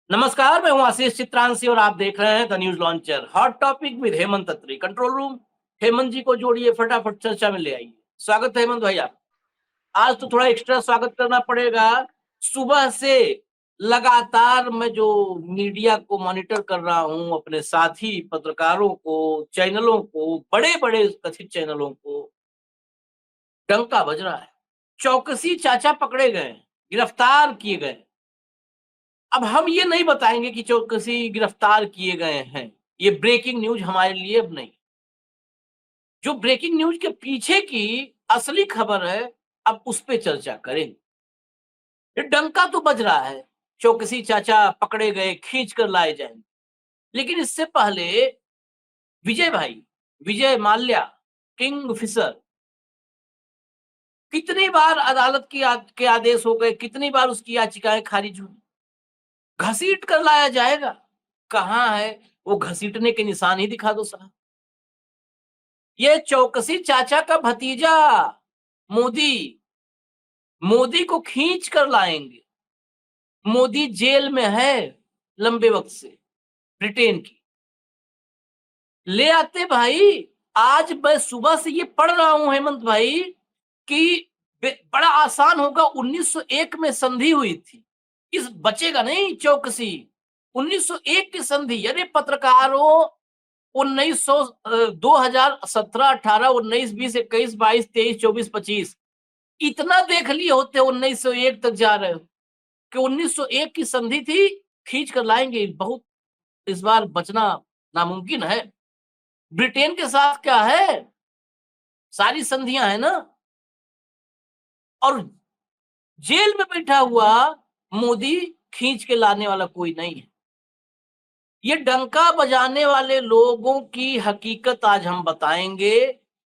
नमस्कार, मैं हूं आशीष चित्रांशी और आप देख रहे हैं the news launcher. Hot topic with Hemant Atri, control room. Hemant ji को जोड़िए, फटाफट चर्चा में ले आइए। स्वागत है हेमंत भाई आप। आज तो थोड़ा एक्स्ट्रा स्वागत करना पड़ेगा। सुबह से लगातार मैं जो मीडिया को मॉनिटर कर रहा हूं, अपने साथी पत्रकारों को, चैनलों को, बड़े बड़े कथित चैनलों को डंका बज रहा है। चौकसी चाचा पकड़े गए, गिरफ्तार किए गए। अब हम ये नहीं बताएंगे कि चौकसी गिरफ्तार किए गए हैं। ये ब्रेकिंग न्यूज हमारे लिए अब नहीं। जो ब्रेकिंग न्यूज के पीछे की असली खबर है, अब उस पे चर्चा करेंगे। ये डंका तो बज रहा है, चौकसी चाचा पकड़े गए, खींच कर लाए जाएंगे। लेकिन इससे पहले विजय भाई, विजय माल्या, किंग फिशर, कितनी बार अदालत के आदेश हो गए, कितनी बार उसकी याचिकाएं खारिज हुई। घसीट कर लाया जाएगा। कहां है वो घसीटने के निशान ही दिखा दो साहब। ये चौकसी चाचा का भतीजा मोदी, मोदी को खींच कर लाएंगे। मोदी जेल में है लंबे वक्त से, ब्रिटेन की। ले आते भाई। आज मैं सुबह से ये पढ़ रहा हूं हेमंत भाई कि बड़ा आसान होगा। 1901 में संधि हुई थी, इस बचेगा नहीं चौकसी। 1901 की संधि, अरे पत्रकारों, 1900, 2017, 18, 19, 20, 21, 22, 23, 24, 25, इतना देख लिए होते। 1901 तक जा रहे हो कि 1901 की संधि थी, खींच कर लाएंगे। बहुत इस बार बचना नामुमकिन है। ब्रिटेन के साथ क्या है, सारी संधियां है ना। और जेल में बैठा हुआ मोदी, खींच के लाने वाला कोई नहीं है। ये डंका बजाने वाले लोगों की हकीकत आज हम बताएंगे।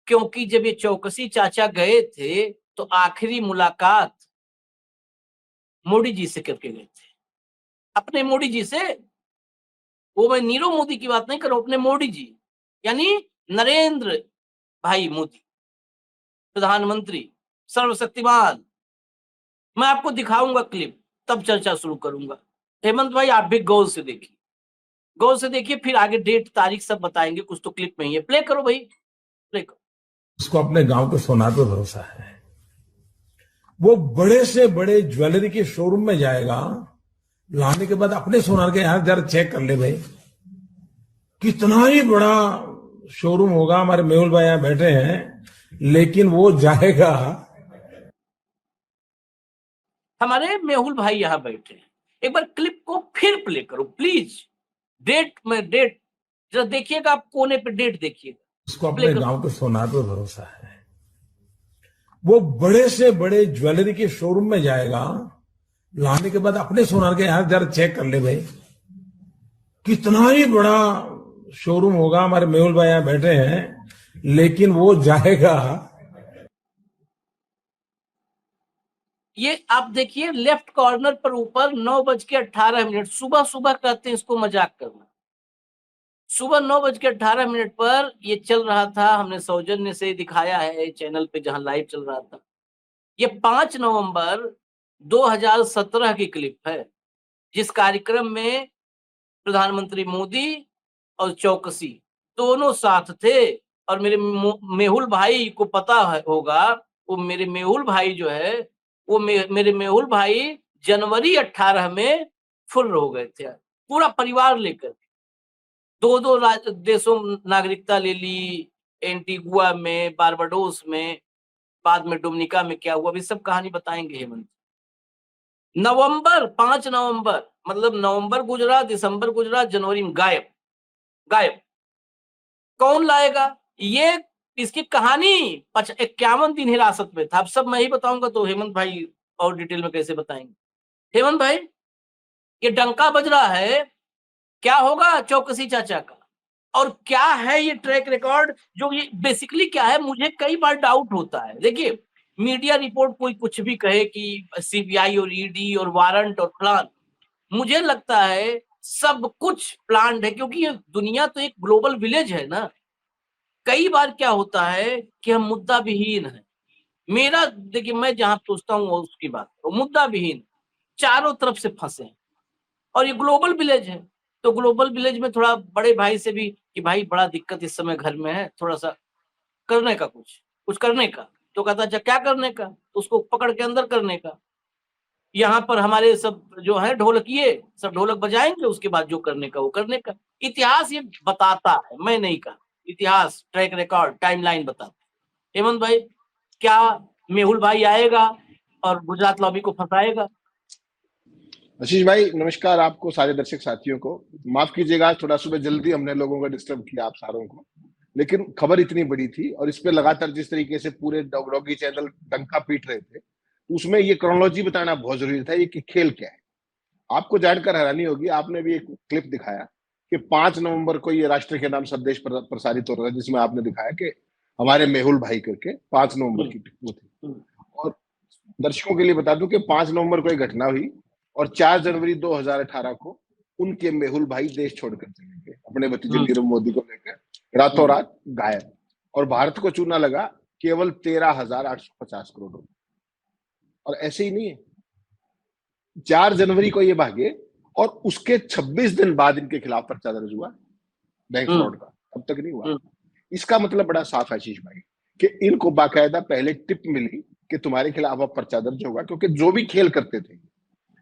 क्योंकि जब ये चौकसी चाचा गए थे तो आखिरी मुलाकात मोदी जी से करके गए थे, अपने मोदी जी से। वो मैं नीरव मोदी की बात नहीं कर रहा हूं, अपने मोदी जी, यानी नरेंद्र भाई मोदी, प्रधानमंत्री, सर्वशक्तिमान। मैं आपको दिखाऊंगा क्लिप, तब चर्चा शुरू करूंगा। हेमंत भाई आप भी गौर से देखिए, गौर से देखिए, फिर आगे डेट तारीख सब बताएंगे। कुछ तो क्लिप में ही है, प्ले करो भाई, प्ले करो। उसको अपने गांव के सोनार पे भरोसा है। वो बड़े से बड़े ज्वेलरी के शोरूम में जाएगा, लाने के बाद अपने सोनार के यहां जरा चेक कर ले भाई, कितना ही बड़ा शोरूम होगा। हमारे मेहुल भाई यहां बैठे हैं, लेकिन वो जाएगा। हमारे मेहुल भाई यहाँ बैठे हैं। एक बार क्लिप को फिर प्ले करो प्लीज। डेट में डेट जरा देखिएगा, आप कोने पे डेट देखिएगा। उसको प्ले अपने करो। गांव के सोनार पे भरोसा है। वो बड़े से बड़े ज्वेलरी के शोरूम में जाएगा, लाने के बाद अपने सोनार के यहां जरा चेक कर ले भाई, कितना ही बड़ा शोरूम होगा। हमारे मेहुल भाई यहां बैठे हैं, लेकिन वो जाएगा। ये आप देखिए लेफ्ट कॉर्नर पर ऊपर 9:18। सुबह सुबह कहते हैं इसको मजाक करना। सुबह 9:18 पर ये चल रहा था। हमने सौजन्य से दिखाया है चैनल पे जहां लाइव चल रहा था। ये 5 नवंबर 2017 की क्लिप है, जिस कार्यक्रम में प्रधानमंत्री मोदी और चौकसी दोनों साथ थे। और मेरे मेहुल भाई को पता होगा, वो मेरे मेहुल भाई जो है, वो मेरे मेहुल भाई जनवरी 18 में फुर्र हो गए थे, पूरा परिवार लेकर। दो दो देशों नागरिकता ले ली, एंटीगुआ में, बारबाडोस में, बाद में डोमिनिका में क्या हुआ, अभी सब कहानी बताएंगे हेमंत। नवंबर, 5 नवंबर, मतलब नवंबर गुजरा, दिसंबर गुजरा, जनवरी में गायब। गायब। कौन लाएगा ये, इसकी कहानी 51 दिन हिरासत में था। अब सब मैं ही बताऊंगा तो हेमंत भाई और डिटेल में कैसे बताएंगे। हेमंत भाई, ये डंका बज रहा है, क्या होगा चौकसी चाचा का, और क्या है ये ट्रैक रिकॉर्ड। जो ये बेसिकली क्या है, मुझे कई बार डाउट होता है। देखिए, मीडिया रिपोर्ट कोई कुछ भी कहे कि सीबीआई और ईडी और वारंट और प्लान, मुझे लगता है सब कुछ प्लान्ड है। क्योंकि ये दुनिया तो एक ग्लोबल विलेज है ना। कई बार क्या होता है कि हम मुद्दा विहीन है। मेरा देखिए, मैं जहां सोचता हूँ उसकी बात, मुद्दा विहीन, चारों तरफ से फंसे हैं। और ये ग्लोबल विलेज है, तो ग्लोबल विलेज में थोड़ा बड़े भाई से भी कि भाई बड़ा दिक्कत इस समय घर में है, थोड़ा सा करने का कुछ करने का। तो कहता अच्छा क्या करने का, तो उसको पकड़ के अंदर करने का। यहाँ पर हमारे सब जो है ढोलकिए सब ढोलक बजाएंगे, उसके बाद जो करने का वो करने का। इतिहास ये बताता है, मैं नहीं कहा, इतिहास ट्रैक रिकॉर्ड टाइमलाइन बताता है। हेमंत भाई, क्या मेहुल भाई आएगा और गुजरात लॉबी को फंसाएगा? आशीष भाई नमस्कार, आपको सारे दर्शक साथियों को माफ कीजिएगा, आज थोड़ा सुबह जल्दी हमने लोगों को डिस्टर्ब किया, आप सारों को। लेकिन खबर इतनी बड़ी थी और इस पे लगातार जिस तरीके से पूरे डॉगी चैनल डंका पीट रहे थे, उसमें ये क्रोनोलॉजी बताना बहुत जरूरी था, ये कि खेल क्या है। आपको जानकर हैरानी होगी, आपने भी एक क्लिप दिखाया कि 5 नवंबर को ये राष्ट्र के नाम संदेश प्रसारित हो रहा था, जिसमें आपने दिखाया कि हमारे मेहुल भाई करके 5 नवंबर की वो थी। और दर्शकों के लिए बता दूं कि 5 नवंबर को एक घटना हुई और 4 जनवरी 2018 को उनके मेहुल भाई देश छोड़कर चले गए, अपने भतीजे नीरव मोदी को लेकर रातों रात गायब। और भारत को चूना लगा केवल 13,850 करोड़ रुपए। और ऐसे ही नहीं है, 4 जनवरी को ये भागे और उसके 26 दिन बाद इनके खिलाफ पर्चा दर्ज हुआ बैंक फ्रॉड का, अब तक नहीं हुआ। इसका मतलब बड़ा साफ है आशीष भाई कि इनको बाकायदा पहले टिप मिली कि तुम्हारे खिलाफ अब पर्चा दर्ज होगा, क्योंकि जो भी खेल करते थे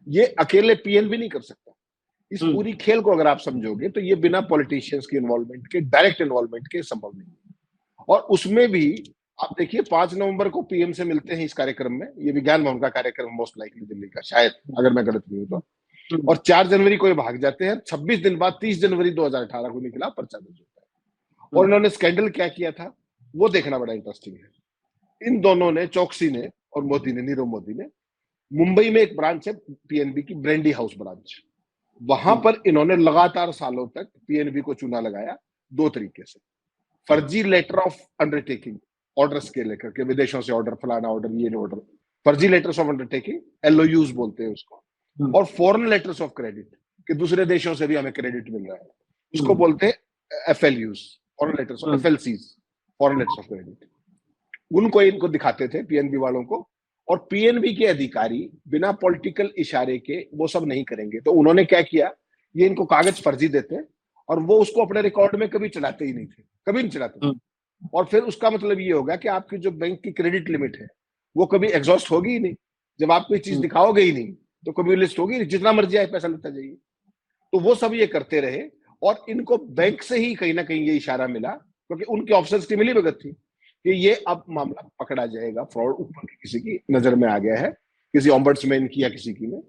ये अकेले पीएन भी नहीं कर सकता। इस पूरी खेल को अगर आप समझोगे तो ये बिना पॉलिटिशियंस के इन्वॉल्वमेंट के, डायरेक्ट इन्वॉल्वमेंट के संभव नहीं। और उसमें भी आप देखिए 5 नवंबर को पीएम से मिलते हैं इस कार्यक्रम में, ये विज्ञान भवन का कार्यक्रम मोस्ट लाइकली दिल्ली का, शायद अगर मैं गलत नहीं हूं तो। और 4 जनवरी को ये भाग जाते हैं, 26 दिन बाद 30 जनवरी 2018 को इनके खिलाफ पर्चा दर्ज होता है। और इन्होंने स्कैंडल क्या किया था वो देखना बड़ा इंटरेस्टिंग है। इन दोनों ने, चौकसी ने और मोदी ने, नीरव मोदी ने, मुंबई में एक ब्रांच है पीएनबी की, ब्रेंडी हाउस ब्रांच, वहां पर इन्होंने लगातार सालों तक पीएनबी को चूना लगाया 2 तरीके से। फर्जी लेटर ऑफ अंडरटेकिंग, ऑर्डर्स के लेकर के, विदेशों से ऑर्डर, फलाना ऑर्डर, ये ऑर्डर, फर्जी लेटर्स ऑफ अंडरटेकिंग, एलओयूज बोलते हैं उसको। और फॉरेन लेटर्स ऑफ क्रेडिट, कि दूसरे देशों से भी हमें क्रेडिट मिल रहा है, उसको बोलते हैं FLUs, foreign letters of, FLCs, foreign letters of credit. उनको इनको दिखाते थे पीएनबी वालों को, और पीएनबी के अधिकारी बिना पॉलिटिकल इशारे के वो सब नहीं करेंगे। तो उन्होंने क्या किया, ये इनको कागज फर्जी देते और वो उसको अपने रिकॉर्ड में कभी चलाते ही नहीं थे, कभी नहीं चलाते थे। और फिर उसका मतलब ये होगा कि आपकी जो बैंक की क्रेडिट लिमिट है वो कभी एग्जॉस्ट होगी ही नहीं। जब आप कोई चीज दिखाओगे ही नहीं तो कभी लिस्ट होगी नहीं, जितना मर्जी आए पैसा लेता जाइए। तो वो सब ये करते रहे और इनको बैंक से ही कहीं ना कहीं ये इशारा मिला, क्योंकि उनके ऑफिसर्स की मिली भगत थी कि ये अब मामला पकड़ा जाएगा, फ्रॉड ऊपर की किसी की नजर में आ गया है, किसी ऑम्बड्समैन की या किसी की में।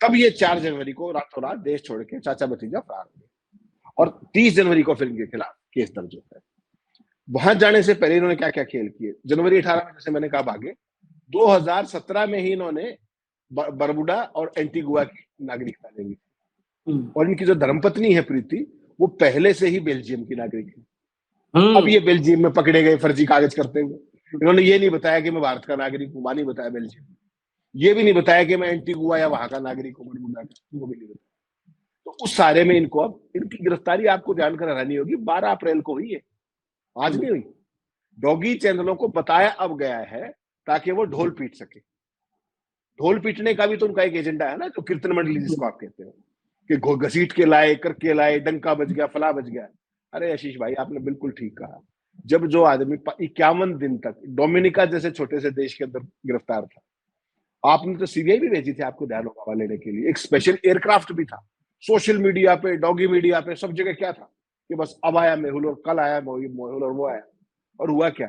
तब ये 4 जनवरी को रातों रात देश छोड़ के चाचा भतीजा फरार हुए और 30 जनवरी को फिर इनके खिलाफ केस दर्ज होता है। वहां जाने से पहले इन्होंने क्या क्या खेल किए, जनवरी 18 में जैसे मैंने कहा भागे, 2017 में ही इन्होंने बरमुडा और एंटीगुआ की नागरिकता ले ली। और इनकी जो धर्मपत्नी है प्रीति, वो पहले से ही बेल्जियम की नागरिक है। अब ये बेल्जियम में पकड़े गए फर्जी कागज करते हुए। इन्होंने ये नहीं बताया कि मैं भारत का नागरिक हूं, नहीं बताया बेल्जियम, ये भी नहीं बताया कि मैं एंटीगुआ या वहां का नागरिक हूं, बरमुडा का, वो भी नहीं बताया। तो उस सारे में इनको, अब इनकी गिरफ्तारी आपको जानकर हैरानी होगी 12 अप्रैल को हुई है, आज नहीं हुई। डॉगी चैनलों को बताया अब गया है ताकि वो ढोल पीट सके। ढोल पीटने का भी तो उनका एक एजेंडा है ना, जो कीर्तन मंडली जिसको आप कहते हैं, कि घसीट के लाए, करके लाए, डंका बज गया, फला बज गया। अरे आशीष भाई आपने बिल्कुल ठीक कहा, जब जो आदमी 51 दिन तक डोमिनिका जैसे छोटे से देश के अंदर गिरफ्तार था, आपने तो सीबीआई भी भेजी थी, आपको ध्यान होगा, लेने के लिए एक स्पेशल एयरक्राफ्ट भी था। सोशल मीडिया पे, डॉगी मीडिया पे, सब जगह क्या था कि बस अब आया मेहुल और कल आया मेहुल और वो आया। और हुआ क्या,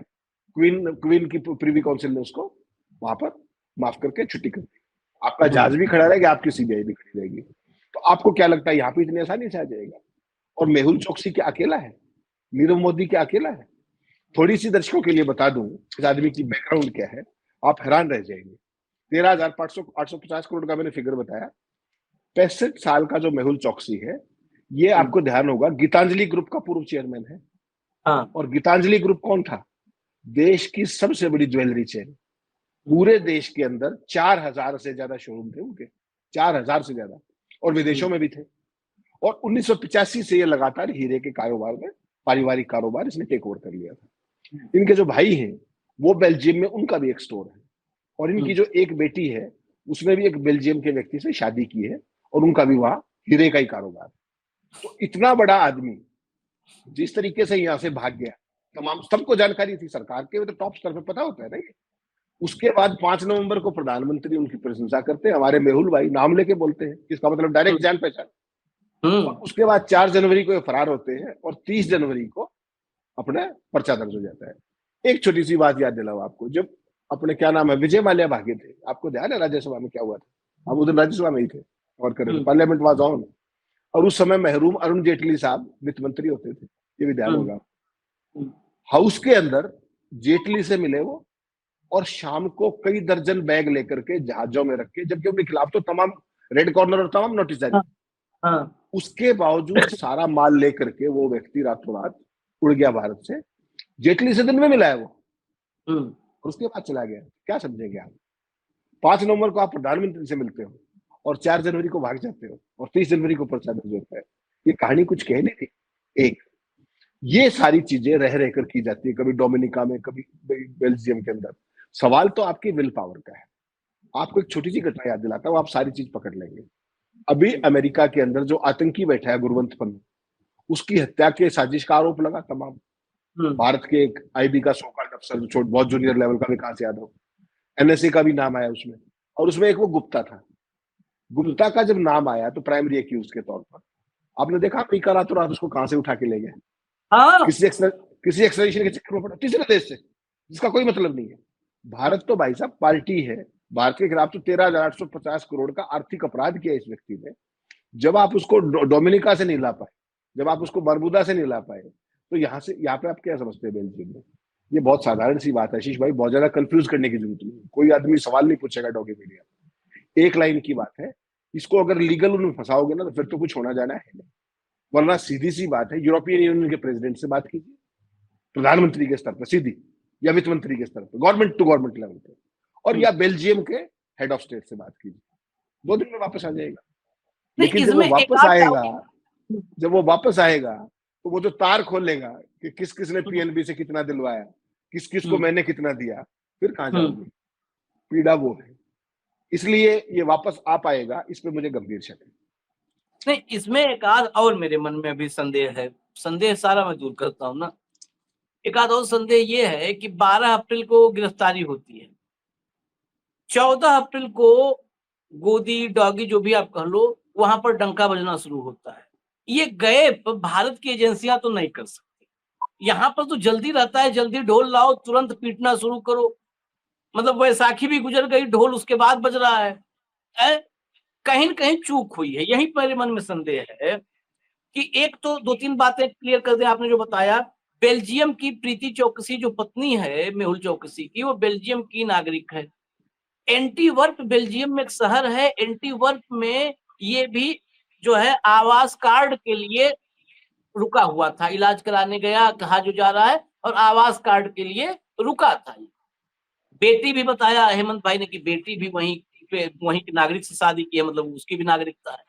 क्वीन की प्रीवी काउंसिल ने उसको वहां पर माफ करके छुट्टी कर दी। आपका जहाज भी खड़ा रहेगा, आपकी सीबीआई भी खड़ी रहेगी। तो आपको क्या लगता है यहाँ पे इतनी आसानी से आ जाएगा? और मेहुल चौकसी क्या अकेला है? नीरव मोदी क्या अकेला है? थोड़ी सी दर्शकों के लिए बता दूं इस आदमी की बैकग्राउंड क्या है, आप हैरान रह जाएंगे। 13,850 करोड़ का मैंने फिगर बताया। 65 साल का जो मेहुल चौकसी है, ये आपको ध्यान होगा गीतांजलि ग्रुप का पूर्व चेयरमैन है। हाँ। और गीतांजलि ग्रुप कौन था? देश की सबसे बड़ी ज्वेलरी चेन। पूरे देश के अंदर 4,000 से ज्यादा शोरूम थे उनके, 4,000 से ज्यादा, और विदेशों में भी थे। और 1985 से ये लगातार हीरे के कारोबार में, पारिवारिक कारोबार इसने टेक ओवर कर लिया था। इनके जो भाई हैं वो बेल्जियम में, उनका भी एक स्टोर है। और इनकी जो एक बेटी है उसने भी एक बेल्जियम के व्यक्ति से शादी की है और उनका भी वहां हीरे का ही कारोबार। तो इतना बड़ा आदमी जिस तरीके से यहाँ से भाग गया, तमाम सबको जानकारी थी, सरकार के तो टॉप स्तर पे पता होता है ना ये। उसके बाद 5 नवंबर को प्रधानमंत्री उनकी प्रशंसा करते हैं, हमारे मेहुल भाई नाम लेके बोलते हैं, इसका मतलब डायरेक्ट जान पहचान। और उसके बाद 4 जनवरी को ये फरार होते हैं और 30 जनवरी को अपना पर्चा दर्ज हो जाता है। एक छोटी सी बात याद दिलाओ आपको, जब अपने क्या नाम है विजय माल्या भागे थे, आपको ध्यान है राज्यसभा में क्या हुआ था? आप उधर राज्यसभा में ही थे और करे थे, पार्लियामेंट वाज ऑन, और उस समय महरूम अरुण जेटली साहब वित्त मंत्री होते थे, ये भी ध्यान होगा। हाउस के अंदर जेटली से मिले वो, और शाम को कई दर्जन बैग लेकर के जहाजों में रख के, जबकि उनके खिलाफ तो तमाम रेड कॉर्नर और तमाम नोटिस जारी, उसके बावजूद सारा माल लेकर के वो व्यक्ति रातों रात उड़ गया भारत से। जेटली से दिन में मिला है वो, और उसके बाद चला गया। क्या समझेंगे आप? 5 नवंबर को आप प्रधानमंत्री से मिलते हो और 4 जनवरी को भाग जाते हो और 30 जनवरी को पर्चा दर्ज होता है। ये कहानी कुछ कहने थी। एक ये सारी चीजें रह रहकर की जाती है, कभी डोमिनिका में, कभी बेल्जियम के अंदर। सवाल तो आपकी विल पावर का है। आपको एक छोटी सी घटना याद दिलाता हूं, आप सारी चीज पकड़ लेंगे। अभी अमेरिका के अंदर जो आतंकी बैठा है गुरवंत पन्नू, उसकी हत्या के साजिश का आरोप लगा तमाम। भारत के एक आईबी का सोकाल्ड अफसर, बहुत जूनियर लेवल का, विकास यादव, एनएसए का भी नाम आया उसमें, और उसमें एक वो गुप्ता था। गुप्ता का जब नाम आया तो प्राइमरी एक्यूज के तौर पर आपने देखा अमेरिका रातों रात उसको कहां से उठा के ले गया, किसी एक्सट्रेडिशन के चक्कर में पड़ा तीसरे देश से, जिसका कोई मतलब नहीं है। भारत तो भाई साहब पार्टी है, भारत के खिलाफ तो 13,850 करोड़ का आर्थिक अपराध किया इस व्यक्ति ने। जब आप उसको डोमिनिका से नहीं ला पाए, जब आप उसको बरमुदा से नहीं ला पाए, तो यहाँ पे आप क्या समझते हैं बेल्जियम में? ये बहुत साधारण सी बात है आशीष भाई, बहुत ज्यादा कंफ्यूज करने की जरूरत नहीं। कोई आदमी सवाल नहीं पूछेगा डॉगी मीडिया में, एक लाइन की बात है। इसको अगर लीगल उन्हें फंसाओगे ना तो फिर तो कुछ होना जाना है नहीं, वरना सीधी सी बात है, यूरोपियन यूनियन के प्रेसिडेंट से बात कीजिए, प्रधानमंत्री के स्तर पर सीधी, या वित्त मंत्री के स्तर पर, गवर्नमेंट टू गवर्नमेंट लेवल पे, और या बेल्जियम के हेड ऑफ स्टेट से बात कीजिए, 2 दिन में वापस आ जाएगा। लेकिन जब वो वापस आएगा तो वो जो तार खोलेगा कि किस किस ने पीएनबी से कितना दिलवाया, किस किस को मैंने कितना दिया, फिर कहां जाओगे? पीड़ा वो है। इसलिए ये वापस आ पाएगा, इस पे मुझे गंभीर शक है। नहीं, इसमें एक आध और मेरे मन में अभी संदेह है, संदेह सारा मैं दूर करता हूं ना। एक आध और संदेह ये है कि 12 अप्रैल को गिरफ्तारी होती है, 14 अप्रैल को गोदी डॉगी जो भी आप कह लो, वहां पर डंका बजना शुरू होता है। ये गैप भारत की एजेंसियां तो नहीं कर सकती। यहाँ पर तो जल्दी रहता है, जल्दी ढोल लाओ, तुरंत पीटना शुरू करो। मतलब वैसाखी भी गुजर गई, ढोल उसके बाद बज रहा है। कहीं न कहीं चूक हुई है। यही मेरे मन में संदेह है कि एक तो 2-3 बातें क्लियर कर दें। आपने जो बताया, बेल्जियम की प्रीति चौकसी जो पत्नी है मेहुल चौकसी की, वो बेल्जियम की नागरिक है। एंटीवर्प बेल्जियम में एक शहर है, एंटीवर्प में ये भी जो है आवास कार्ड के लिए रुका हुआ था, इलाज कराने गया, कहा जो जा रहा है, और आवास कार्ड के लिए रुका था। बेटी भी बताया हेमंत भाई ने कि बेटी भी वहीं की नागरिक से शादी की है, मतलब उसकी भी नागरिकता है।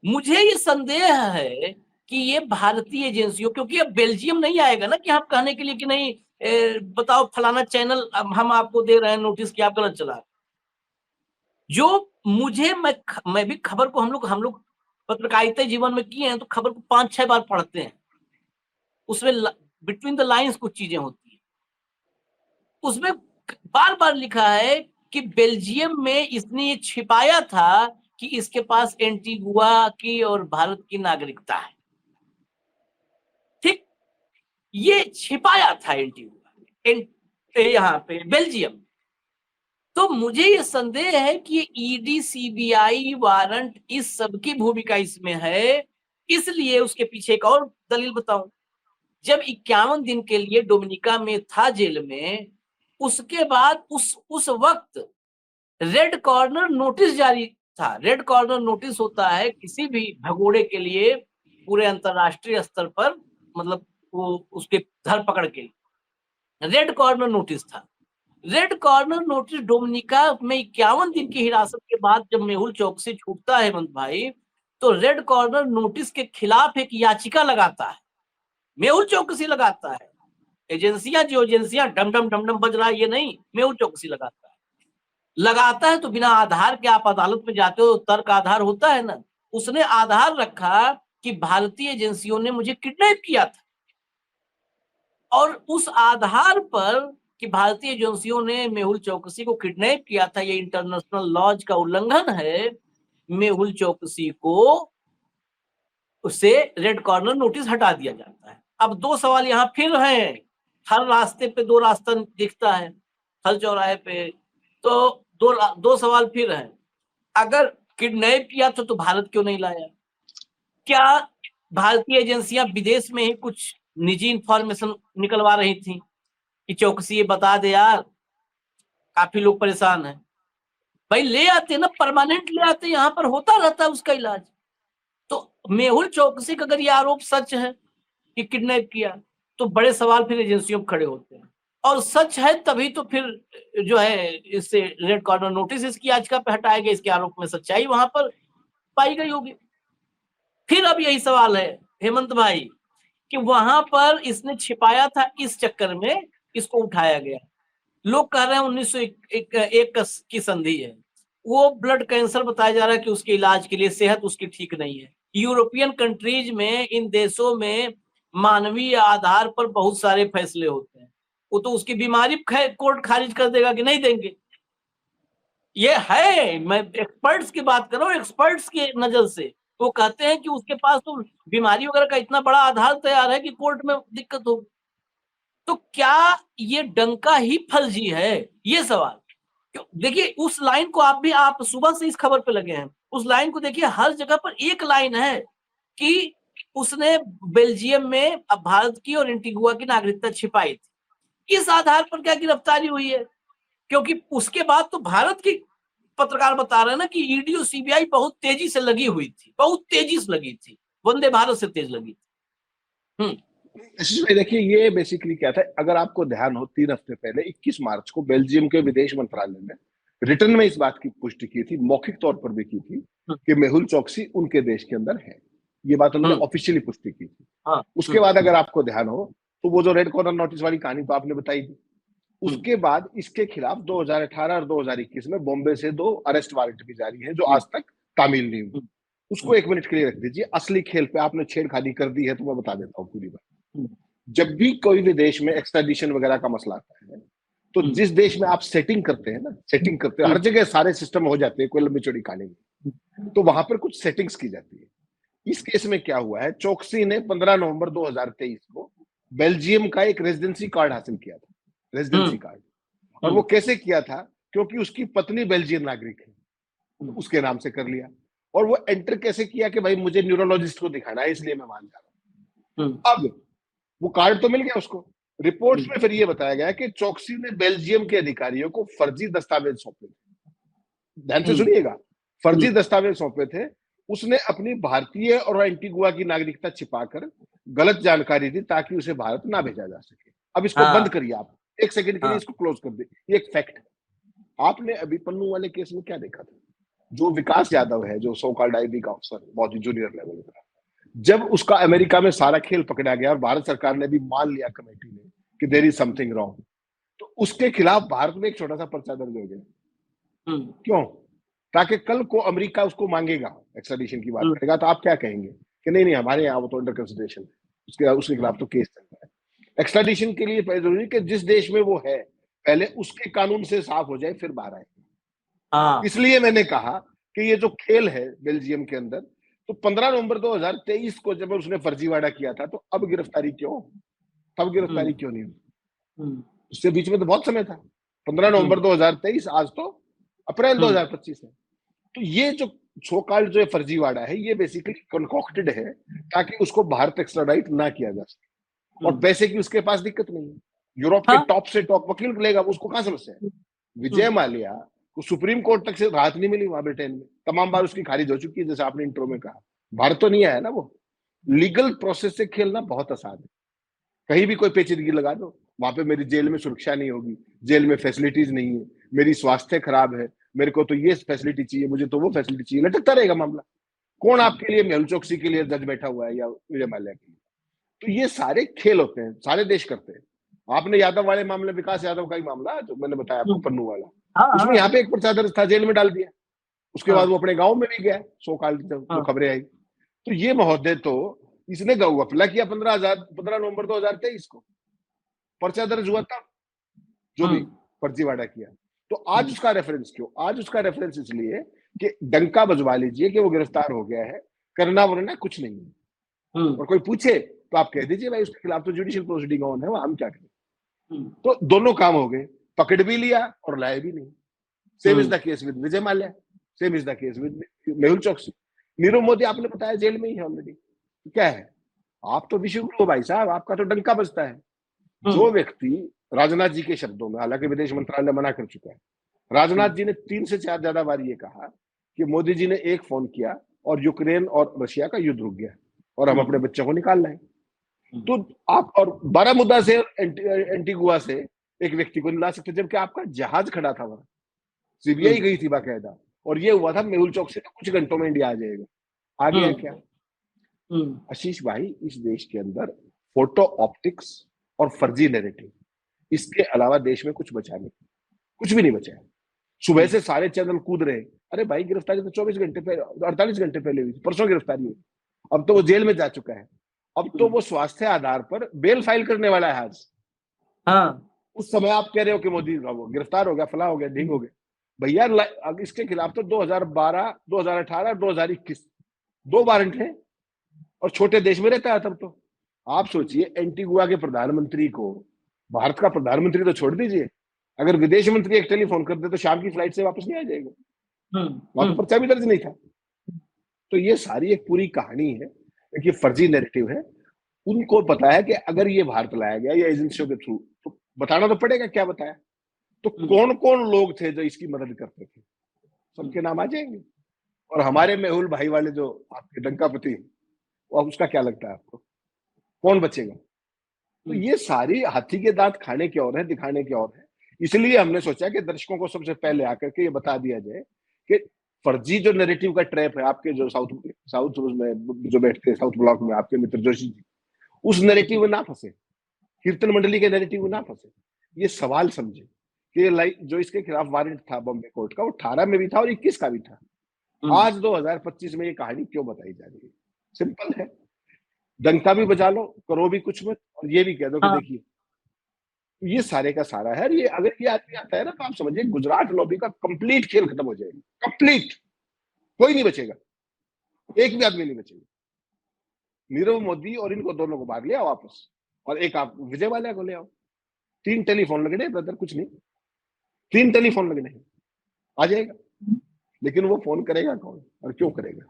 मुझे ये संदेह है कि ये भारतीय एजेंसियों, क्योंकि अब बेल्जियम नहीं आएगा ना कि आप कहने के लिए कि नहीं बताओ फलाना चैनल हम आपको दे रहे हैं नोटिस कि आप गलत चला रहे। जो मुझे मैं भी खबर को हम लोग पत्रकारिता जीवन में किए हैं, तो खबर को 5-6 बार पढ़ते हैं, उसमें बिटवीन द लाइंस कुछ चीजें होती है। उसमें बार बार लिखा है कि बेल्जियम में इसने ये छिपाया था कि इसके पास एंटीगुआ की और भारत की नागरिकता है। ठीक, ये छिपाया था एंटीगुआ यहाँ पे बेल्जियम। तो मुझे ये संदेह है कि ईडी सीबीआई वारंट इस सब की भूमिका इसमें है। इसलिए उसके पीछे एक और दलील बताऊं, जब 51 दिन के लिए डोमिनिका में था जेल में, उसके बाद उस वक्त रेड कॉर्नर नोटिस जारी था। रेड कॉर्नर नोटिस होता है किसी भी भगोड़े के लिए पूरे अंतरराष्ट्रीय स्तर पर, मतलब वो उसके धरपकड़ के लिए रेड कॉर्नर नोटिस था। रेड कॉर्नर नोटिस डोमिनिका में 51 दिन की हिरासत के बाद जब मेहुल चौकसी छूटता है हेमंत भाई, तो रेड कॉर्नर नोटिस के खिलाफ एक याचिका लगाता है, मेहुल चौकसी लगाता है। एजेंसियां डम डम बज रहा है ये नहीं, मेहुल चौकसी लगाता है। लगाता है तो बिना आधार के आप अदालत में जाते हो, तर्क आधार होता है ना, उसने आधार रखा कि भारतीय एजेंसियों ने मुझे किडनैप किया था, और उस आधार पर कि भारतीय एजेंसियों ने मेहुल चौकसी को किडनैप किया था, ये इंटरनेशनल लॉज का उल्लंघन है, मेहुल चौकसी को उससे रेड कॉर्नर नोटिस हटा दिया जाता है। अब दो सवाल यहाँ फिर हैं, हर रास्ते पे दो रास्ता दिखता है, हर चौराहे पे, तो दो सवाल फिर हैं। अगर किडनैप किया तो भारत क्यों नहीं लाया? क्या भारतीय एजेंसियां विदेश में ही कुछ निजी इंफॉर्मेशन निकलवा रही थी कि चौकसी ये बता दे यार, काफी लोग परेशान हैं? भाई ले आते ना, परमानेंट ले आते, यहाँ पर होता रहता है उसका इलाज। तो मेहुल चौकसी का अगर ये आरोप सच है कि किडनैप किया, तो बड़े सवाल फिर एजेंसियों पर खड़े होते हैं, और सच है तभी तो फिर जो है इससे रेड कॉर्नर नोटिस इसकी याचिका पे हटाया गया, इसके आरोप में सच्चाई वहां पर पाई गई होगी। फिर अब यही सवाल है हेमंत भाई कि वहां पर इसने छिपाया था, इस चक्कर में इसको उठाया गया। लोग कह रहे हैं 1901 की संधि है, वो ब्लड कैंसर बताया जा रहा है कि उसके इलाज के लिए सेहत उसकी ठीक नहीं है। यूरोपियन कंट्रीज में, इन देशों में मानवीय आधार पर बहुत सारे फैसले होते हैं, वो तो उसकी बीमारी कोर्ट खारिज कर देगा कि नहीं देंगे। ये है, मैं एक्सपर्ट्स की बात कर रहा हूँ, एक्सपर्ट्स की नजर से वो कहते हैं कि उसके पास तो बीमारी वगैरह का इतना बड़ा आधार तैयार है कि कोर्ट में दिक्कत होगी। तो क्या ये डंका ही फर्जी है, ये सवाल। देखिए उस लाइन को आप सुबह से इस खबर पे लगे हैं, उस लाइन को देखिए, हर जगह पर एक लाइन है कि उसने बेल्जियम में भारत की और एंटीगुआ की नागरिकता छिपाई थी। इस आधार पर क्या गिरफ्तारी हुई है? क्योंकि उसके बाद तो भारत की पत्रकार बता रहे हैं ना कि ईडी और सीबीआई बहुत तेजी से लगी हुई थी, बहुत तेजी से लगी थी, वंदे भारत से तेज लगी थी। आशीष भाई देखिए, ये बेसिकली क्या था, अगर आपको ध्यान हो 3 हफ्ते पहले 21 मार्च को बेल्जियम के विदेश मंत्रालय ने रिटर्न में इस बात की पुष्टि की थी, मौखिक तौर पर भी की थी कि मेहुल चौकसी उनके देश के अंदर है। ये बात उन्होंने ऑफिशियली पुष्टि की थी। उसके बाद अगर आपको ध्यान हो तो वो जो रेड कॉर्नर नोटिस वाली कहानी तो आपने बताई थी, उसके बाद इसके खिलाफ 2018 और 2021 में बॉम्बे से 2 अरेस्ट वारंट भी जारी है, जो आज तक तामील नहीं हुई। उसको 1 मिनट के लिए रख दीजिए, असली खेल पे आपने छेड़खानी कर दी है तो मैं बता देता हूँ पूरी बात। जब भी कोई विदेश में एक्स्ट्राडिशन वगैरह का मसला आता है, तो जिस देश में आप सेटिंग करते हैं ना, सेटिंग करते हैं, हर जगह सारे सिस्टम हो जाते हैं, कोई लंबी चौड़ी कहानी नहीं, तो वहां पर कुछ सेटिंग्स की जाती है। इस केस में क्या हुआ है, चौकसी ने 15 नवंबर 2023 को बेल्जियम का एक रेजिडेंसी कार्ड हासिल किया था, रेजिडेंसी कार्ड। और वो कैसे किया था, क्योंकि उसकी पत्नी बेल्जियन नागरिक है, उसके नाम से कर लिया। और वो एंटर कैसे किया कि भाई मुझे न्यूरोलॉजिस्ट को दिखाना है इसलिए मैं वहां जा रहा हूं। अब वो कार्ड तो मिल गया उसको, रिपोर्ट्स में फिर ये बताया गया कि चौकसी ने बेल्जियम के अधिकारियों को फर्जी दस्तावेज सौंपे थे। ध्यान से सुनिएगा, फर्जी दस्तावेज सौंपे थे। उसने अपनी भारतीय और एंटीगुआ की नागरिकता छिपाकर गलत जानकारी दी ताकि उसे भारत ना भेजा जा सके। अब इसको बंद करिए आप, 1 सेकंड के लिए इसको क्लोज कर दे। ये एक फैक्ट है। आपने अभी पन्नू वाले केस में क्या देखा था, जो विकास यादव है, जो सो कॉल्ड आईबी का अफसर, बहुत ही जूनियर लेवल का, जब उसका अमेरिका में सारा खेल पकड़ा गया और भारत सरकार ने भी मान लिया कमेटी ने कि देयर इज समथिंग रॉन्ग, तो उसके खिलाफ भारत में एक छोटा सा पर्चा दर्ज हो गया। क्यों? ताकि कल को अमेरिका उसको मांगेगा, एक्स्ट्राडिशन की बात करेगा, तो आप क्या कहेंगे कि नहीं नहीं हमारे यहाँ वो तो अंडर कंसिडरेशन है, उसके खिलाफ तो केस चल रहा है। एक्स्ट्राडिशन के लिए जरूरी कि जिस देश में वो है पहले उसके कानून से साफ हो जाए, फिर बाहर आए। इसलिए मैंने कहा कि ये जो खेल है बेल्जियम के अंदर, तो 15 नवंबर 2023 को जब उसने फर्जीवाड़ा किया था, तो अब गिरफ्तारी क्यों, तब गिरफ्तारी क्यों नहीं हुई? उससे बीच में तो बहुत समय था, 15 नवंबर 2023, आज तो अप्रैल 2025 है। तो ये जो सो कॉल्ड जो फर्जीवाड़ा है, ये बेसिकली कंकॉक्टेड है ताकि उसको भारत एक्स्ट्राडाइट ना किया जा सके। और पैसे की उसके पास दिक्कत नहीं है, यूरोप के टॉप से टॉप वकील लेगा, उसको कहां समस्या है। विजय माल्या को सुप्रीम कोर्ट तक से राहत नहीं मिली वहां ब्रिटेन में, तमाम बार उसकी खारिज हो चुकी है, जैसे आपने इंट्रो में कहा। भारत तो नहीं आया ना वो। लीगल प्रोसेस से खेलना बहुत आसान है, कहीं भी कोई पेचीदगी लगा दो, वहां पे मेरी जेल में सुरक्षा नहीं होगी, जेल में फैसिलिटीज नहीं है, मेरी स्वास्थ्य खराब है, मेरे को तो ये फैसिलिटी चाहिए, मुझे तो वो फैसिलिटी चाहिए, लटकता रहेगा मामला। कौन आपके लिए मेहुल चौकसी के लिए जज बैठा हुआ है या विजय माल्या के लिए? तो ये सारे खेल होते हैं, सारे देश करते हैं। आपने यादव वाले मामले, विकास यादव का ही मामला जो मैंने बताया आपको, पन्नू वाला, हाँ उसमें हाँ यहाँ पे एक पर्चा दर्ज था, जेल में डाल दिया। उसके हाँ बाद वो अपने गांव में भी गया, सो काल जो हाँ खबरें आई। तो ये महोदय तो इसने घपला किया 15 नवंबर 2023 को, पर्चा दर्ज हुआ था, जो भी हम्म फर्जीवाड़ा किया। तो आज हम्म उसका रेफरेंस क्यों? आज उसका रेफरेंस इसलिए कि डंका बजवा लीजिए कि वो गिरफ्तार हो गया है, करना वरना कुछ नहीं है। हम्म और कोई पूछे तो आप कह दीजिए भाई उसके खिलाफ तो जुडिशियल प्रोसीडिंग ऑन है, वो हम क्या करें। हम्म तो दोनों काम हो गए, पकड़ भी लिया और लाए भी नहीं। Same is the case with Vijay Mallya, same is the case with Mehul चौकसी। नीरव मोदी आपने बताया जेल में ही है ऑलरेडी। क्या है, आप तो विश्वगुरु हो भाई साहब, आपका तो डंका बजता है। जो व्यक्ति, राजनाथ जी के शब्दों में, हालांकि विदेश मंत्रालय मना कर चुका है, राजनाथ जी ने 3 से 4 ज्यादा बार ये कहा कि मोदी जी ने एक फोन किया और यूक्रेन और रशिया का युद्ध रुक गया और हम अपने बच्चों को निकाल लाए। तो आप और बारामुद्दा से एंटीगुआ से एक व्यक्ति को नहीं ला सकते, जबकि आपका जहाज खड़ा था वहां, सीबीआई गई थी बाकायदा, और ये हुआ था मेहुल चौक से तो कुछ घंटों में इंडिया आ जाएगा। आ गया क्या? आशीष भाई, इस देश के अंदर फोटो ऑप्टिक्स और फर्जी नैरेटिव, इसके अलावा देश में कुछ बचा नहीं, कुछ भी नहीं बचा है। सुबह से सारे चैनल कूद रहे, अरे भाई गिरफ्तारी तो 24 घंटे पहले, 48 घंटे पहले हुई थी, परसों गिरफ्तारी हुई, अब तो वो जेल में जा चुका है। अब तो वो स्वास्थ्य आधार पर बेल फाइल करने वाला है आज। हाँ उस समय आप कह रहे हो कि मोदी गिरफ्तार हो गया, फला हो गया, ढींग हो गया। भैया इसके खिलाफ तो 2012, 2018, 2021 2 वारंट है और छोटे देश में रहता है तब तो। आप सोचिए, एंटीगुआ के प्रधानमंत्री को, भारत का प्रधानमंत्री तो छोड़ दीजिए, अगर विदेश मंत्री एक टेलीफोन कर दे तो शाम की फ्लाइट से वापस नहीं आ जाएगा, वहां तो पर्चा भी दर्ज नहीं था। तो ये सारी एक पूरी कहानी है कि फर्जी नैरेटिव है। उनको पता है कि अगर ये भारत लाया गया या एजेंसियों के थ्रू, तो बताना तो पड़ेगा क्या बताया। तो कौन कौन लोग थे जो इसकी मदद करते थे, सबके नाम आ जाएंगे। और हमारे मेहुल भाई वाले जो आपके डंकापति, वो उसका क्या लगता है आपको, कौन बचेगा? तो ये सारी हाथी के दांत खाने की और है, दिखाने की और है। इसलिए हमने सोचा कि दर्शकों को सबसे पहले आकर के ये बता दिया जाए कि फर्जी जो नैरेटिव का ट्रैप है, आपके जो साउथ में जो बैठते हैं साउथ ब्लॉक में, आपके मित्र जोशी जी, उस नैरेटिव में ना फंसे, कीर्तन मंडली के नैरेटिव में ना फंसे। ये सवाल समझे कि लाइक जो इसके खिलाफ वारंट था बॉम्बे कोर्ट का, वो 18 में भी था और 21 का भी था। आज 2025 में ये कहानी क्यों बताई जा रही है? सिंपल है, डंका भी बजा लो, करो भी कुछ मत, और ये भी कह दो कि देखिए ये सारे का सारा है। ये अगर ये आदमी आता है ना, तो आप समझिए गुजरात लॉबी का कंप्लीट खेल खत्म हो जाएगा, कंप्लीट। कोई नहीं बचेगा, एक भी आदमी नहीं बचेगा। नीरव मोदी और इनको दोनों को बाहर ले आओ वापस, और एक आप विजय वाले को ले आओ। 3 टेलीफोन लगने ब्रदर, कुछ नहीं, 3 टेलीफोन लगने हैं, आ जाएगा। लेकिन वो फोन करेगा कौन और क्यों करेगा?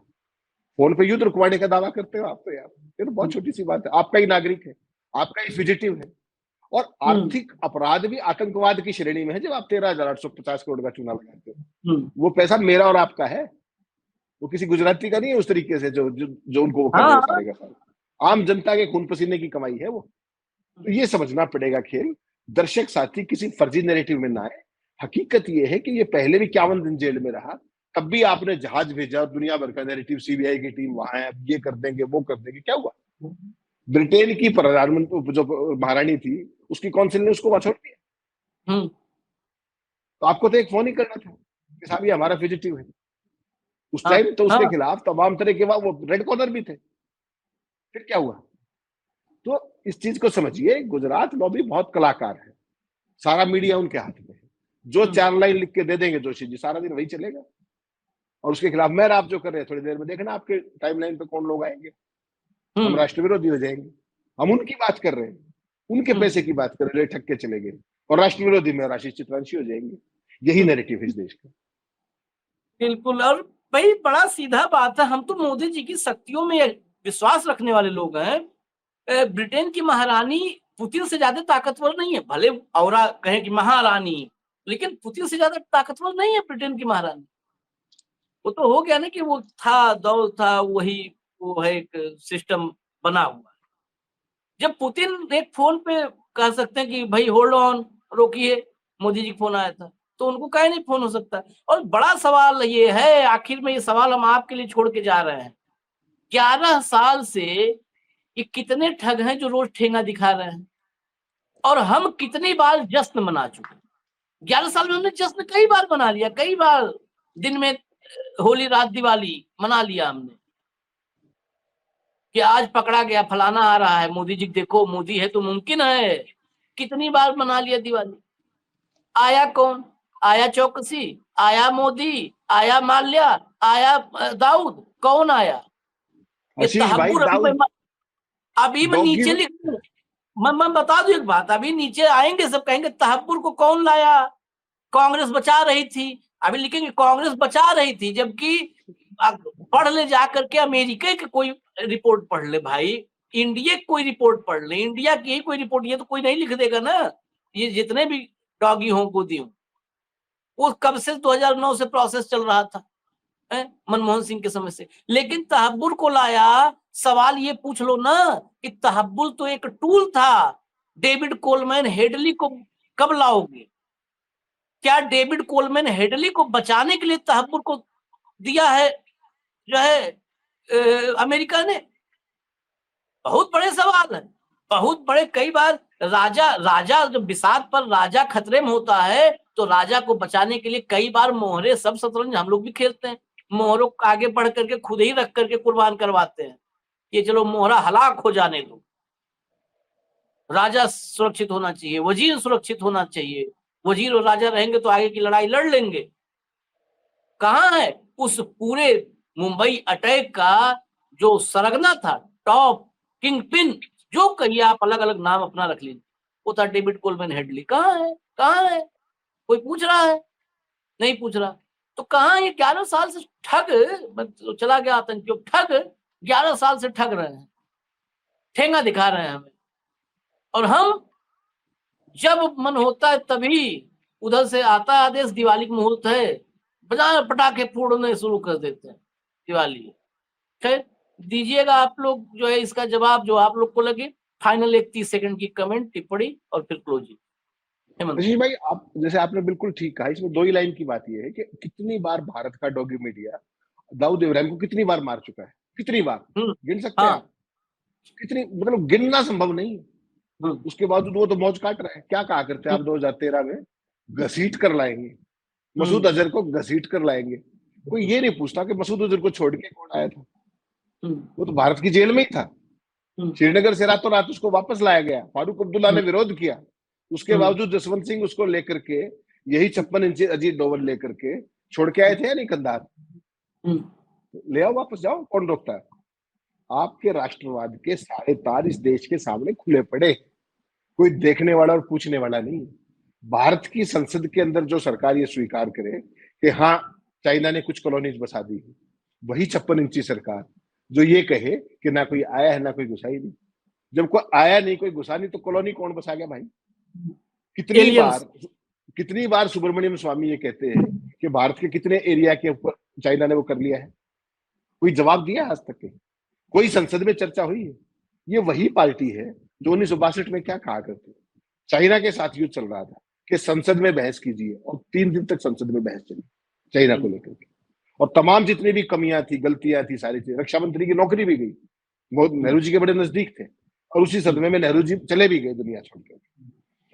फोन पे युद्ध रुकवाने का दावा करते हो आप तो यार, ये तो बहुत छोटी सी बात है। आपका ही नागरिक है, आपका ही फिजिटिव है, और आर्थिक अपराध भी आतंकवाद की श्रेणी में है। जब आप 13,850 करोड़ का चूना लगाते हो, वो पैसा मेरा और आपका है, वो किसी गुजराती का नहीं है उस तरीके से जो उनको वो कर रहे हैं सारे का सारा। आम जनता के खून पसीने की कमाई है वो। तो ये समझना पड़ेगा खेल। दर्शक साथी किसी फर्जी नैरेटिव में ना आए। हकीकत ये है कि ये पहले भी 51 दिन जेल में रहा, तब भी आपने जहाज भेजा, दुनिया भर का नैरेटिव, सीबीआई की टीम वहां है, ये कर देंगे वो कर देंगे। क्या हुआ? ब्रिटेन की प्रधानमंत्री जो महारानी थी, उसकी काउंसिल ने उसको वहां छोड़ दिया। तो आपको तो एक फोन ही करना था कि साहब ये हमारा फिजिटिव है। उस टाइम तो उसके खिलाफ तमाम तरह के वो रेड कॉर्नर भी थे। फिर क्या हुआ? तो इस चीज को समझिए, गुजरात लॉबी बहुत कलाकार है, सारा मीडिया उनके हाथ में है। जो 4 लाइन लिख के दे देंगे जोशी जी, सारा दिन वही चलेगा। और उसके खिलाफ मैं आप जो कर रहे हैं, थोड़ी देर में देखना आपके टाइमलाइन पे कौन लोग आएंगे, हम राष्ट्र विरोधी हो जाएंगे। हम उनकी बात कर रहे हैं, उनके पैसे की बात कर रहे हैं, ठग के चले गए, और राष्ट्र विरोधी में राशि चित्रांशी हो जाएंगे। यही नैरेटिव है इस देश का। बिल्कुल। और भाई बड़ा सीधा बात है, हम तो मोदी जी की शक्तियों में विश्वास रखने वाले लोग हैं। ब्रिटेन की महारानी पुतिन से ज्यादा ताकतवर नहीं है, भले औरा कहें कि महारानी, लेकिन पुतिन से ज्यादा ताकतवर नहीं है ब्रिटेन की महारानी। वो तो हो गया ना कि वो था, दौर था, वही वो है, एक सिस्टम बना हुआ। जब पुतिन एक फोन पे कह सकते हैं कि भाई होल्ड ऑन, रोकिए, मोदी जी का फोन आया था, तो उनको काहे नहीं फोन हो सकता। और बड़ा सवाल ये है, आखिर में ये सवाल हम आपके लिए छोड़ के जा रहे हैं, 11 साल से ये कितने ठग हैं जो रोज ठेंगा दिखा रहे हैं, और हम कितनी बार जश्न मना चुके हैं। 11 साल में हमने जश्न कई बार मना लिया, कई बार दिन में होली रात दिवाली मना लिया हमने कि आज पकड़ा गया, फलाना आ रहा है, मोदी जी देखो, मोदी है तो मुमकिन है। कितनी बार मना लिया दिवाली। आया कौन? आया चौकसी, आया मोदी, आया माल्या, आया दाऊद, कौन आया? ये आशीष भाई, तहब्बुर दाऊद अभी मैं डॉगी नीचे लिख दूं, मैं बता दूं एक बात, अभी नीचे आएंगे सब कहेंगे तहब्बुर को कौन लाया, कांग्रेस बचा रही थी। अभी लिखेंगे कांग्रेस बचा रही थी, जबकि पढ़ ले जा करके अमेरिका की कोई रिपोर्ट पढ़ ले भाई, इंडिया की कोई रिपोर्ट पढ़ ले, इंडिया की ही कोई रिपोर्ट, ये तो कोई नहीं लिख देगा ना। ये जितने भी डॉगी हों गोदी हों, वो कब से 2009 से प्रोसेस चल रहा था, मनमोहन सिंह के समय से। लेकिन तहब्बुर को लाया, सवाल ये पूछ लो ना कि तहब्बुर तो एक टूल था, डेविड कोलमैन हेडली को कब लाओगे? क्या डेविड कोलमैन हेडली को बचाने के लिए तहब्बुर को दिया है जो है अमेरिका ने? बहुत बड़े सवाल है, बहुत बड़े। कई बार राजा जब बिसात पर राजा खतरे में होता है तो राजा को बचाने के लिए कई बार मोहरे, सब शतरंज हम लोग भी खेलते हैं, मोहरों को आगे बढ़ करके खुद ही रख करके कुर्बान करवाते हैं, ये चलो मोहरा हलाक हो जाने दो, राजा सुरक्षित होना चाहिए, वजीर सुरक्षित होना चाहिए, वजीर और राजा रहेंगे तो आगे की लड़ाई लड़ लेंगे। कहां है उस पूरे मुंबई अटैक का जो सरगना था, टॉप किंग पिन, जो कहिए आप, अलग अलग नाम अपना रख लीजिए, वो था डेविड कोलमैन हेडली। कहां है? कहां है? कोई पूछ रहा है? नहीं पूछ रहा। तो कहां ये 11 साल से ठग, तो चला गया आतंकी, ठग 11 साल से ठग रहे हैं, ठेंगा दिखा रहे हैं हमें, और हम जब मन होता है तभी उधर से आता है आदेश, दिवाली का मुहूर्त है, बजा पटाखे फोड़ने शुरू कर देते हैं, दिवाली है। खैर दीजिएगा आप लोग जो है इसका जवाब जो आप लोग को लगे, फाइनल एक 30 सेकंड की कमेंट टिप्पणी और फिर क्लोजिंग। आशीष भाई, आप जैसे आपने बिल्कुल ठीक कहा, इसमें दो ही लाइन की बात यह है कि कितनी बार भारत का डॉगी मीडिया दाऊद इब्राहिम को कितनी बार मार चुका है, कितनी बार गिन सकते हैं हाँ। आप? कितनी, मतलब गिनना संभव नहीं है। उसके बावजूद वो तो मौज काट रहे हैं। क्या कहा करते हैं आप 2013 में? घसीट कर लाएंगे मसूद अजहर को, घसीट कर लाएंगे। कोई ये नहीं पूछता कि मसूद अजहर को छोड़ के कौन आया था, वो तो भारत की जेल में ही था। श्रीनगर से रातों रात उसको वापस लाया गया, फारूक अब्दुल्ला ने विरोध किया, उसके बावजूद जसवंत सिंह उसको लेकर के यही 56 इंची अजीत डोवल लेकर के छोड़ के आए थे या नहीं कंधार? ले आओ वापस, जाओ, कौन रोकता है? आपके राष्ट्रवाद के सारे तार इस देश के सामने खुले पड़े, कोई देखने वाला और पूछने वाला नहीं। भारत की संसद के अंदर जो सरकार ये स्वीकार करे कि हाँ चाइना ने कुछ कॉलोनीज बसा दी, वही 56 इंची सरकार जो ये कहे कि ना कोई आया है ना कोई घुसा ही नहीं। जब कोई आया नहीं, कोई घुसा नहीं, तो कॉलोनी कौन बसा गया भाई? कितनी बार सुब्रमण्यम स्वामी ये कहते हैं कि भारत के कितने एरिया के ऊपर चाइना ने वो कर लिया है? कोई जवाब दिया आज तक? कोई संसद में चर्चा हुई है? ये वही पार्टी है जो 1962 में क्या कहा करती, चाइना के साथ युद्ध चल रहा था कि संसद में बहस कीजिए, और 3 दिन तक संसद में बहस चली चाइना को लेकर के, और तमाम जितनी भी कमियां थी, गलतियां थी, सारी चीजें। रक्षा मंत्री की नौकरी भी गई, बहुत नेहरू जी के बड़े नजदीक थे, और उसी सदमे में नेहरू जी चले भी गए दुनिया छोड़कर।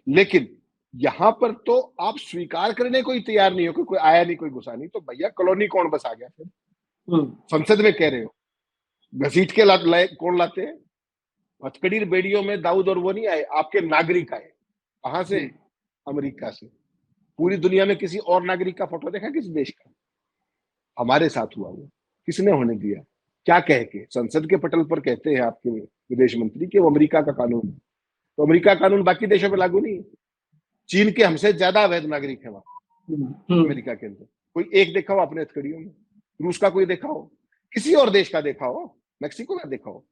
लेकिन यहां पर तो आप स्वीकार करने को ही तैयार नहीं हो कि कोई आया नहीं, कोई घुसा नहीं, तो भैया कॉलोनी कौन बसा गया फिर? संसद में कह रहे हो घसीट के कौन लाते हैं? हथकड़ी बेड़ियों में दाऊद और वो नहीं आए, आपके नागरिक आए। कहां से? अमेरिका से। पूरी दुनिया में किसी और नागरिक का फोटो देखा किस देश का? हमारे साथ हुआ वो, किसने होने दिया? क्या कह के संसद के पटल पर कहते हैं आपके विदेश मंत्री कि वो अमेरिका का कानून है, तो अमेरिका का कानून बाकी देशों में लागू नहीं है। चीन के हमसे ज्यादा अवैध नागरिक है वहां अमेरिका के अंदर। कोई एक देखा हो अपने हथकड़ियों में? रूस का कोई देखा हो? किसी और देश का देखा हो? मैक्सिको का देखा हो?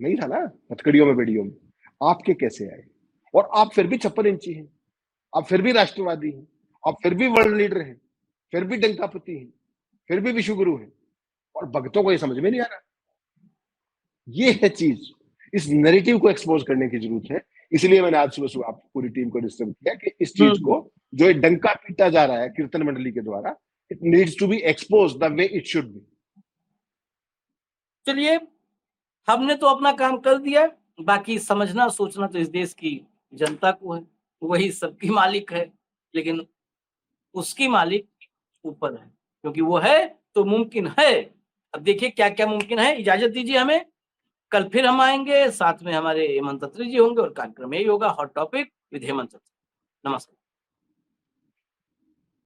नहीं था ना हथकड़ियों में, बेड़ियों में। आपके कैसे आए? और आप फिर भी 56 इंची हैं, आप फिर भी राष्ट्रवादी हैं, आप फिर भी वर्ल्ड लीडर हैं, फिर भी डंकापति हैं, फिर भी विश्वगुरु हैं, और भक्तों को ये समझ में नहीं आ रहा। ये है चीज, इस नैरेटिव को एक्सपोज करने की जरूरत है। इसलिए मैंने आज सुबह आप पूरी टीम को डिस्टर्ब किया कि इस चीज को जो ये डंका पीटा जा रहा है कीर्तन मंडली के द्वारा, it needs to be expose the way it should be. चलिए, हमने तो अपना काम कर दिया, बाकी समझना सोचना तो इस देश की जनता को है, वही सबकी मालिक है। लेकिन उसकी मालिक ऊपर है, क्योंकि वो है तो मुमकिन है। अब देखिए क्या क्या मुमकिन है। इजाजत दीजिए हमें, कल फिर हम आएंगे, साथ में हमारे हेमंत अत्री जी होंगे और कार्यक्रम यही होगा, हॉट टॉपिक विद हेमंत अत्री। नमस्कार।